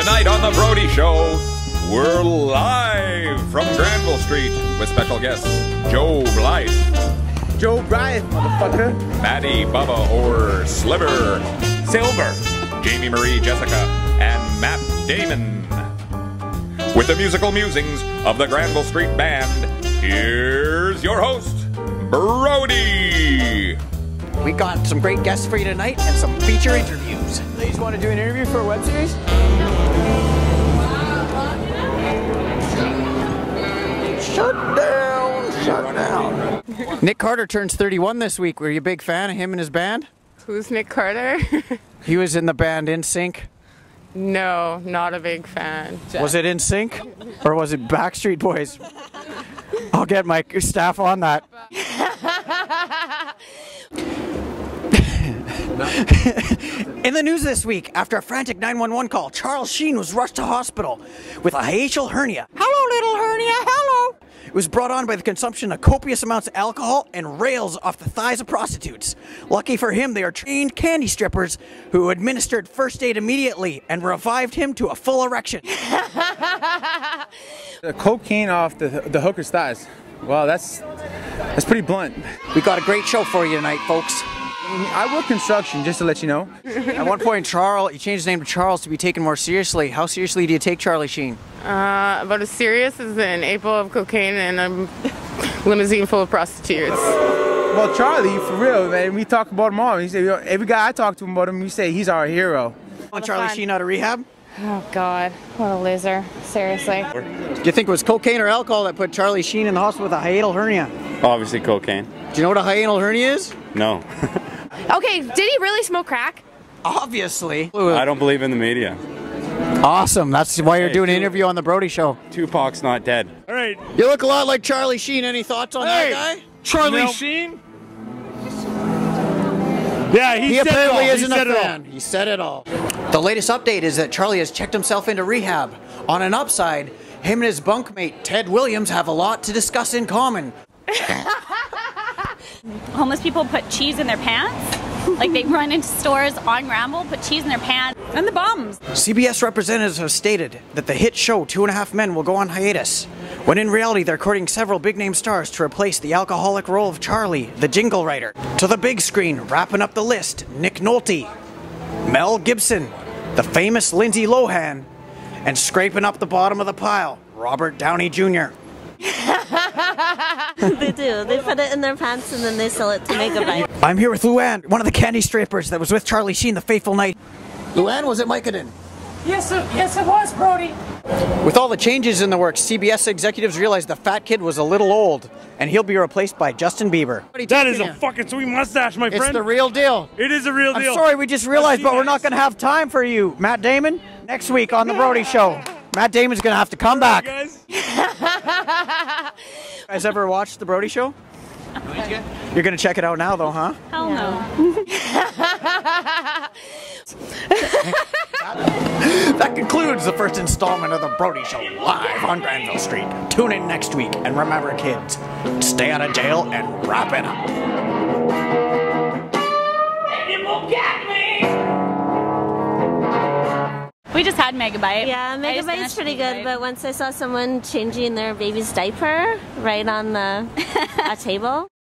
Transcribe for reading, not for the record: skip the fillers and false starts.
Tonight on The Brodie Show, we're live from Granville Street with special guests Joe Blythe, motherfucker, Maddie, Bubba, or Silver, Jamie Marie, Jessica, and Matt Damon. With the musical musings of the Granville Street Band, here's your host, Brodie. We got some great guests for you tonight and some feature interviews. Ladies, want to do an interview for a web series? Shut down. Nick Carter turns 31 this week. Were you a big fan of him and his band? Who's Nick Carter? He was in the band NSYNC. No, not a big fan. Was it NSYNC or was it Backstreet Boys? I'll get my staff on that. In the news this week, after a frantic 911 call, Charles Sheen was rushed to hospital with a hiatal hernia. Hello, little hernia, hello! It was brought on by the consumption of copious amounts of alcohol and rails off the thighs of prostitutes. Lucky for him, they are trained candy strippers who administered first aid immediately and revived him to a full erection. The cocaine off the hooker's thighs. Wow, that's pretty blunt. We got a great show for you tonight, folks. I work construction, just to let you know. At one point, Charles, he changed his name to Charles to be taken more seriously. How seriously do you take Charlie Sheen? About as serious as an apple of cocaine and a limousine full of prostitutes. Well, Charlie, for real, man, we talk about him all. He said, every guy I talk to him about him, we say he's our hero. Want Charlie Sheen out of rehab? Oh God, what a loser, seriously. Do you think it was cocaine or alcohol that put Charlie Sheen in the hospital with a hiatal hernia? Obviously cocaine. Do you know what a hiatal hernia is? No. Okay, did he really smoke crack? Obviously. I don't believe in the media. Awesome, that's why you're doing an interview on The Brodie Show. Tupac's not dead. All right. You look a lot like Charlie Sheen. Any thoughts on that guy? Charlie Sheen? Yeah, he apparently isn't a fan. He said it all. The latest update is that Charlie has checked himself into rehab. On an upside, him and his bunkmate Ted Williams have a lot to discuss in common. Homeless people put cheese in their pants. Like they run into stores on Granville, put cheese in their pants. And the bums. CBS representatives have stated that the hit show 2.5 Men will go on hiatus, when in reality they're courting several big-name stars to replace the alcoholic role of Charlie, the jingle writer. To the big screen, wrapping up the list, Nick Nolte, Mel Gibson, the famous Lindsay Lohan, and scraping up the bottom of the pile, Robert Downey Jr. They do. They put it in their pants and then they sell it to make a bite. I'm here with Luann, one of the candy strippers that was with Charlie Sheen the fateful night. Luann, was it Micadin? Yes, it was, Brodie. With all the changes in the works, CBS executives realized the fat kid was a little old, and he'll be replaced by Justin Bieber. That is a fucking sweet mustache, my friend. It's the real deal. It is a real deal. I'm sorry, we just realized, but we're not going to have time for you. Matt Damon, next week on The Brodie Show. Matt Damon's going to have to come back. Guys. Guys ever watched The Brodie Show? You're going to check it out now, though, huh? Hell no. That concludes the first installment of The Brodie Show, live on Granville Street. Tune in next week, and remember, kids, stay out of jail and wrap it up. You won't get me! We just had Megabyte. Yeah, Megabyte's pretty good, but once I saw someone changing their baby's diaper right on a table.